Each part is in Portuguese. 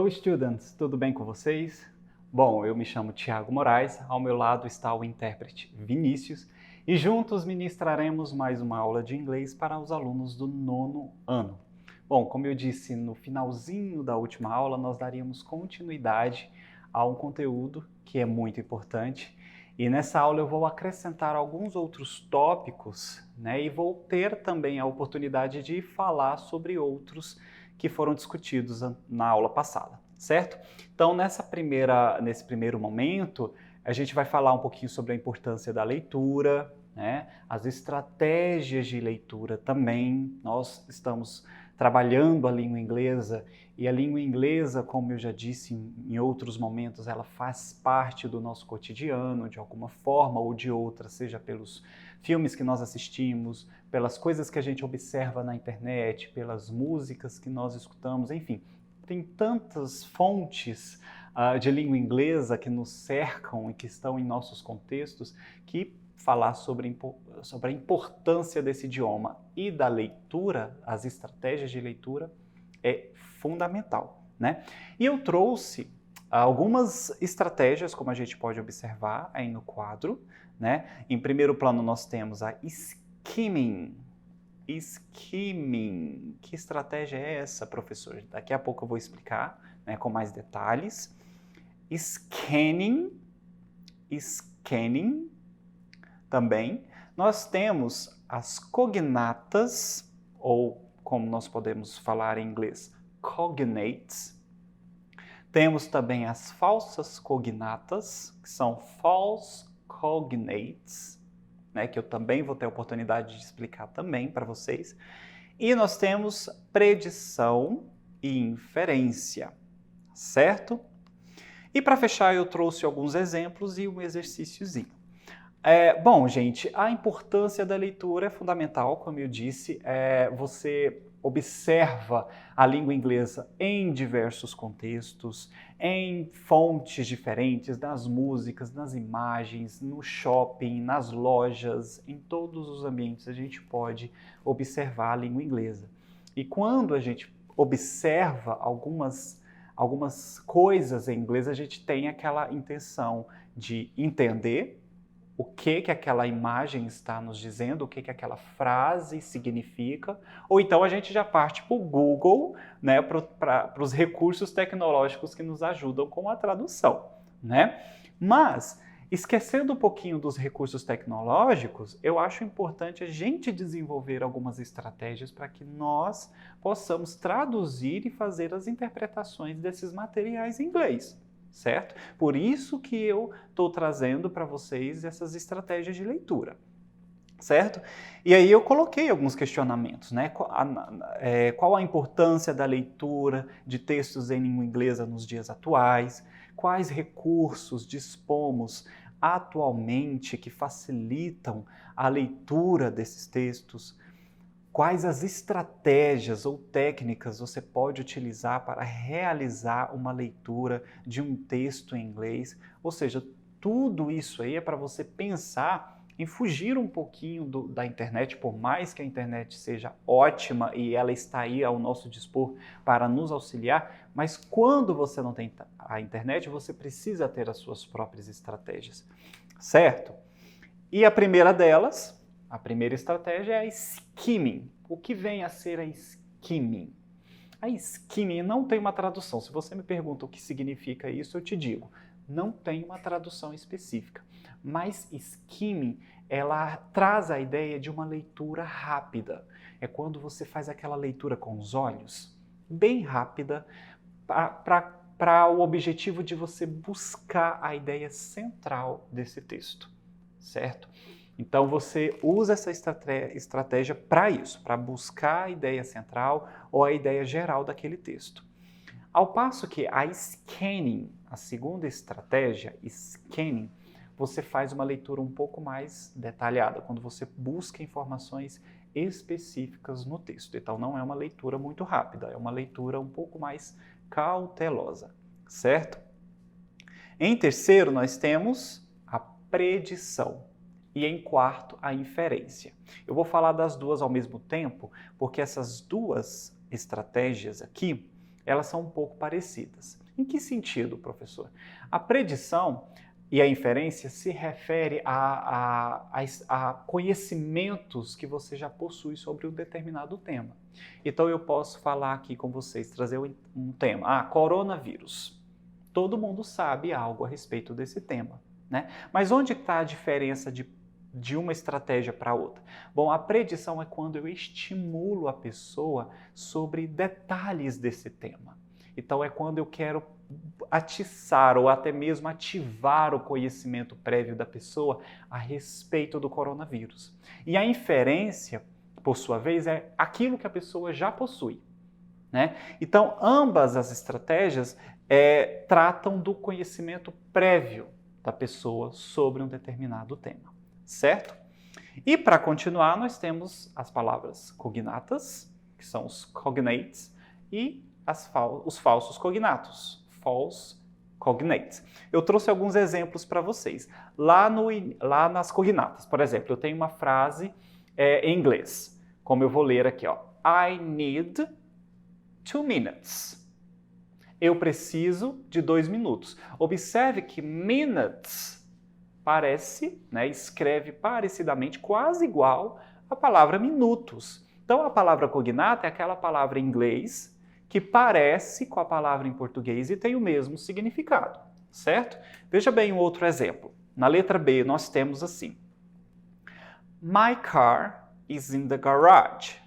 Hello, students! Tudo bem com vocês? Bom, eu me chamo Thiago Moraes, ao meu lado está o intérprete Vinícius e juntos ministraremos mais uma aula de inglês para os alunos do 9º ano. Bom, como eu disse no finalzinho da última aula, nós daríamos continuidade a um conteúdo que é muito importante e nessa aula eu vou acrescentar alguns outros tópicos, e vou ter também a oportunidade de falar sobre outros que foram discutidos na aula passada, certo? Então, nesse primeiro momento, a gente vai falar um pouquinho sobre a importância da leitura, as estratégias de leitura também. Nós estamos trabalhando a língua inglesa e a língua inglesa, como eu já disse em outros momentos, ela faz parte do nosso cotidiano de alguma forma ou de outra, seja pelos filmes que nós assistimos, pelas coisas que a gente observa na internet, pelas músicas que nós escutamos, enfim. Tem tantas fontes de língua inglesa que nos cercam e que estão em nossos contextos que falar sobre a importância desse idioma e da leitura, as estratégias de leitura, é fundamental, E eu trouxe algumas estratégias, como a gente pode observar aí no quadro, Em primeiro plano nós temos a skimming. Skimming. Que estratégia é essa, professor? Daqui a pouco eu vou explicar, com mais detalhes. Scanning. Scanning. Também. Nós temos as cognatas, ou como nós podemos falar em inglês, cognates. Temos também as falsas cognatas, que são false cognates, que eu também vou ter a oportunidade de explicar também para vocês. E nós temos predição e inferência, certo? E para fechar eu trouxe alguns exemplos e um exercíciozinho. Bom, gente, a importância da leitura é fundamental, como eu disse, você observa a língua inglesa em diversos contextos, em fontes diferentes, nas músicas, nas imagens, no shopping, nas lojas, em todos os ambientes a gente pode observar a língua inglesa. E quando a gente observa algumas coisas em inglês, a gente tem aquela intenção de entender o que aquela imagem está nos dizendo, o que aquela frase significa, ou então a gente já parte para o Google, para os recursos tecnológicos que nos ajudam com a tradução, Mas, esquecendo um pouquinho dos recursos tecnológicos, eu acho importante a gente desenvolver algumas estratégias para que nós possamos traduzir e fazer as interpretações desses materiais em inglês. Certo? Por isso que eu estou trazendo para vocês essas estratégias de leitura, certo? E aí eu coloquei alguns questionamentos, Qual a importância da leitura de textos em língua inglesa nos dias atuais? Quais recursos dispomos atualmente que facilitam a leitura desses textos? Quais as estratégias ou técnicas você pode utilizar para realizar uma leitura de um texto em inglês? Ou seja, tudo isso aí é para você pensar em fugir um pouquinho da internet, por mais que a internet seja ótima e ela está aí ao nosso dispor para nos auxiliar, mas quando você não tem a internet, você precisa ter as suas próprias estratégias, certo? E a primeira delas, a primeira estratégia é a skimming. O que vem a ser a skimming? A skimming não tem uma tradução. Se você me pergunta o que significa isso, eu te digo. Não tem uma tradução específica. Mas skimming, ela traz a ideia de uma leitura rápida. É quando você faz aquela leitura com os olhos, bem rápida, para o objetivo de você buscar a ideia central desse texto, certo? Então você usa essa estratégia para isso, para buscar a ideia central ou a ideia geral daquele texto. Ao passo que a scanning, a segunda estratégia, scanning, você faz uma leitura um pouco mais detalhada, quando você busca informações específicas no texto. Então não é uma leitura muito rápida, é uma leitura um pouco mais cautelosa, certo? Em terceiro, nós temos a predição. E em quarto, a inferência. Eu vou falar das duas ao mesmo tempo, porque essas duas estratégias aqui, elas são um pouco parecidas. Em que sentido, professor? A predição e a inferência se refere a conhecimentos que você já possui sobre um determinado tema. Então eu posso falar aqui com vocês, trazer um tema. Coronavírus. Todo mundo sabe algo a respeito desse tema, né? Mas onde está a diferença de uma estratégia para outra? Bom, a predição é quando eu estimulo a pessoa sobre detalhes desse tema. Então é quando eu quero atiçar ou até mesmo ativar o conhecimento prévio da pessoa a respeito do coronavírus. E a inferência, por sua vez, é aquilo que a pessoa já possui, né? Então, ambas as estratégias tratam do conhecimento prévio da pessoa sobre um determinado tema, certo? E para continuar, nós temos as palavras cognatas, que são os cognates, e os falsos cognatos, false cognates. Eu trouxe alguns exemplos para vocês. Lá nas cognatas, por exemplo, eu tenho uma frase em inglês, como eu vou ler aqui, ó. I need 2 minutes. Eu preciso de 2 minutos. Observe que minutes parece, né, escreve parecidamente, quase igual à palavra minutos. Então, a palavra cognata é aquela palavra em inglês que parece com a palavra em português e tem o mesmo significado, certo? Veja bem um outro exemplo. Na letra B, nós temos assim. My car is in the garage.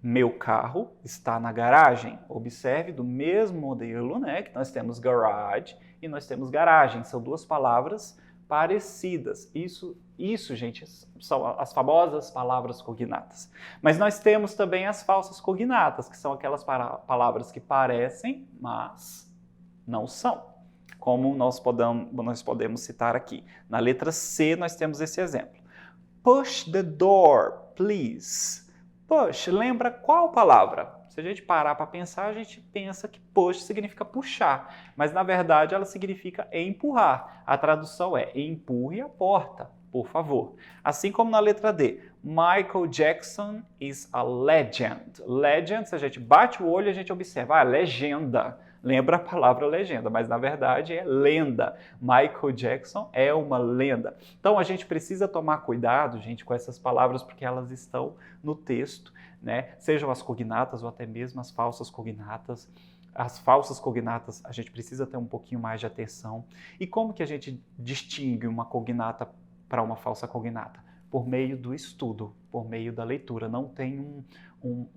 Meu carro está na garagem. Observe, do mesmo modelo, né, que nós temos garage e nós temos garagem. São duas palavras parecidas. Isso, gente, são as famosas palavras cognatas. Mas nós temos também as falsas cognatas, que são aquelas palavras que parecem, mas não são. Como nós podemos citar aqui. Na letra C, nós temos esse exemplo. Push the door, please. Push, lembra qual palavra? Se a gente parar para pensar, a gente pensa que push significa puxar, mas na verdade ela significa empurrar. A tradução é empurre a porta, por favor. Assim como na letra D, Michael Jackson is a legend. Legend, se a gente bate o olho, a gente observa, legenda. Lembra a palavra legenda, mas na verdade é lenda. Michael Jackson é uma lenda. Então a gente precisa tomar cuidado, gente, com essas palavras, porque elas estão no texto, né? Sejam as cognatas ou até mesmo as falsas cognatas. As falsas cognatas, a gente precisa ter um pouquinho mais de atenção. E como que a gente distingue uma cognata para uma falsa cognata? Por meio do estudo, por meio da leitura. Não tem um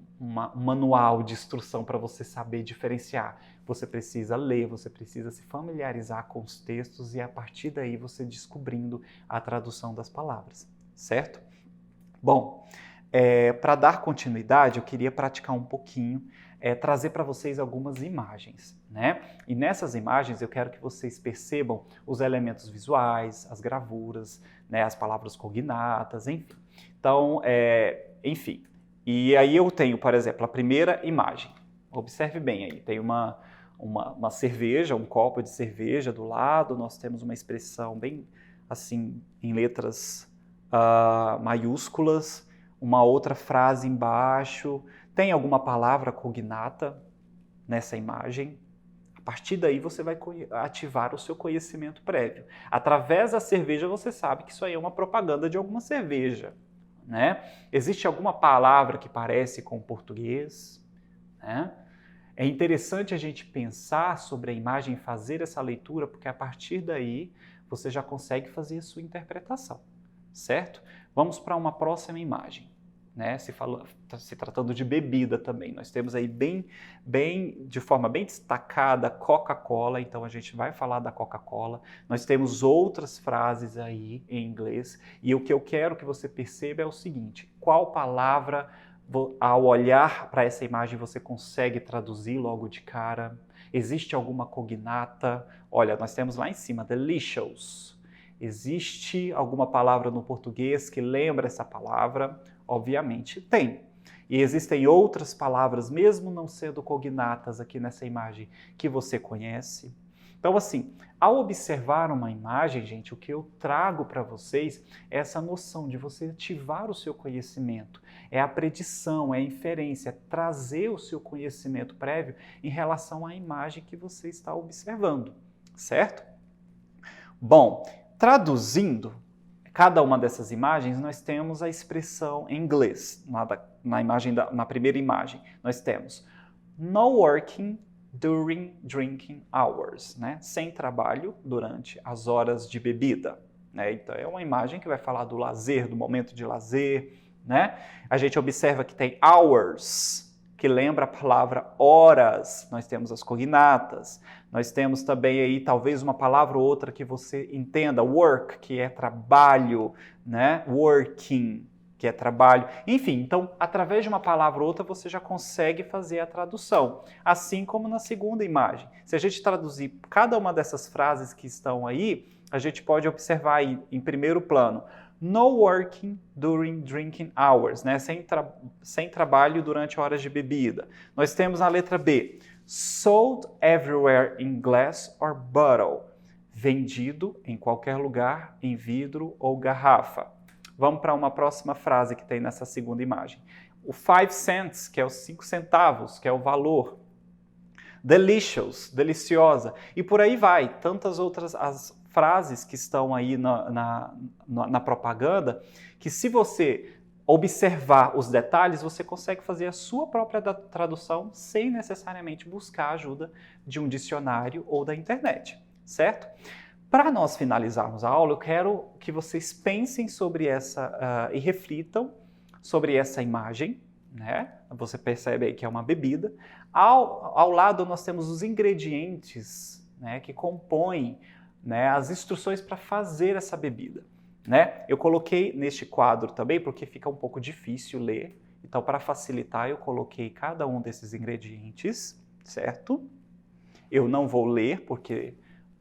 manual de instrução para você saber diferenciar. Você precisa ler, você precisa se familiarizar com os textos e a partir daí você descobrindo a tradução das palavras, certo? Bom, para dar continuidade, eu queria praticar um pouquinho, trazer para vocês algumas imagens, né? E nessas imagens eu quero que vocês percebam os elementos visuais, as gravuras, né, as palavras cognatas, enfim. Então, enfim. E aí eu tenho, por exemplo, a primeira imagem. Observe bem aí, tem uma cerveja, um copo de cerveja do lado, nós temos uma expressão bem assim, em letras maiúsculas, uma outra frase embaixo, tem alguma palavra cognata nessa imagem. A partir daí você vai ativar o seu conhecimento prévio. Através da cerveja você sabe que isso aí é uma propaganda de alguma cerveja, né? Existe alguma palavra que parece com o português, né? É interessante a gente pensar sobre a imagem e fazer essa leitura, porque a partir daí você já consegue fazer a sua interpretação, certo? Vamos para uma próxima imagem, né? Se tratando de bebida também. Nós temos aí de forma bem destacada Coca-Cola, então a gente vai falar da Coca-Cola. Nós temos outras frases aí em inglês e o que eu quero que você perceba é o seguinte: qual palavra, ao olhar para essa imagem, você consegue traduzir logo de cara? Existe alguma cognata? Olha, nós temos lá em cima, delicious. Existe alguma palavra no português que lembra essa palavra? Obviamente tem. E existem outras palavras, mesmo não sendo cognatas aqui nessa imagem, que você conhece. Então, assim, ao observar uma imagem, gente, o que eu trago para vocês é essa noção de você ativar o seu conhecimento. É a predição, é a inferência, é trazer o seu conhecimento prévio em relação à imagem que você está observando, certo? Bom, traduzindo cada uma dessas imagens, nós temos a expressão em inglês. Na primeira imagem, nós temos no working during drinking hours, né? Sem trabalho durante as horas de bebida. Né? Então, é uma imagem que vai falar do lazer, do momento de lazer. Né? A gente observa que tem hours, que lembra a palavra horas. Nós temos as cognatas. Nós temos também aí talvez uma palavra ou outra que você entenda, work, que é trabalho, né? Working, que é trabalho. Enfim, então, através de uma palavra ou outra, você já consegue fazer a tradução. Assim como na segunda imagem. Se a gente traduzir cada uma dessas frases que estão aí, a gente pode observar aí, em primeiro plano, no working during drinking hours, né? Sem trabalho durante horas de bebida. Nós temos a letra B, sold everywhere in glass or bottle, vendido em qualquer lugar, em vidro ou garrafa. Vamos para uma próxima frase que tem nessa segunda imagem. O 5 cents, que é os 5 centavos, que é o valor. Delicious, deliciosa. E por aí vai. Tantas outras as frases que estão aí na propaganda, que se você observar os detalhes, você consegue fazer a sua própria tradução sem necessariamente buscar a ajuda de um dicionário ou da internet, certo? Para nós finalizarmos a aula, eu quero que vocês pensem sobre essa e reflitam sobre essa imagem, né? Você percebe aí que é uma bebida. Ao lado nós temos os ingredientes, né, que compõem, né, as instruções para fazer essa bebida. Né? Eu coloquei neste quadro também porque fica um pouco difícil ler. Então, para facilitar, eu coloquei cada um desses ingredientes, certo? Eu não vou ler porque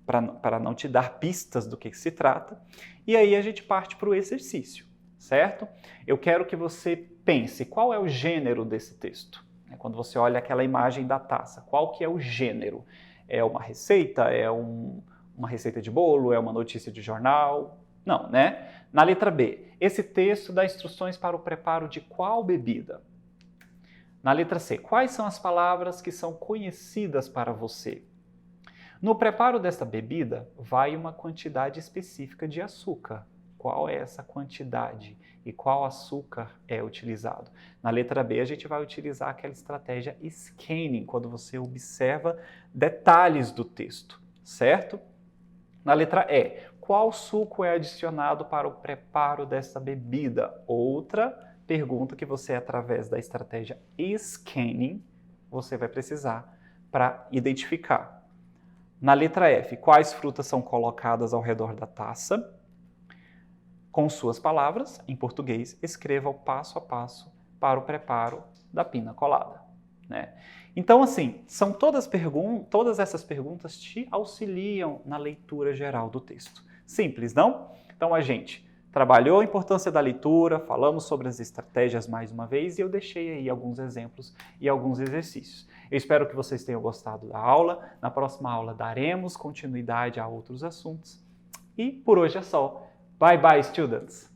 para não te dar pistas do que se trata. E aí a gente parte para o exercício, certo? Eu quero que você pense qual é o gênero desse texto. Quando você olha aquela imagem da taça, qual que é o gênero? É uma receita? É uma receita de bolo? É uma notícia de jornal? Não, né? Na letra B, esse texto dá instruções para o preparo de qual bebida? Na letra C, quais são as palavras que são conhecidas para você? No preparo desta bebida, vai uma quantidade específica de açúcar. Qual é essa quantidade e qual açúcar é utilizado? Na letra B, a gente vai utilizar aquela estratégia scanning, quando você observa detalhes do texto, certo? Na letra E, qual suco é adicionado para o preparo desta bebida? Outra pergunta que você, através da estratégia scanning, você vai precisar para identificar. Na letra F, quais frutas são colocadas ao redor da taça? Com suas palavras, em português, escreva o passo a passo para o preparo da pina colada. Né? Então, assim, são todas essas perguntas te auxiliam na leitura geral do texto. Simples, não? Então, a gente trabalhou a importância da leitura, falamos sobre as estratégias mais uma vez e eu deixei aí alguns exemplos e alguns exercícios. Eu espero que vocês tenham gostado da aula. Na próxima aula daremos continuidade a outros assuntos. E por hoje é só. Bye bye, students!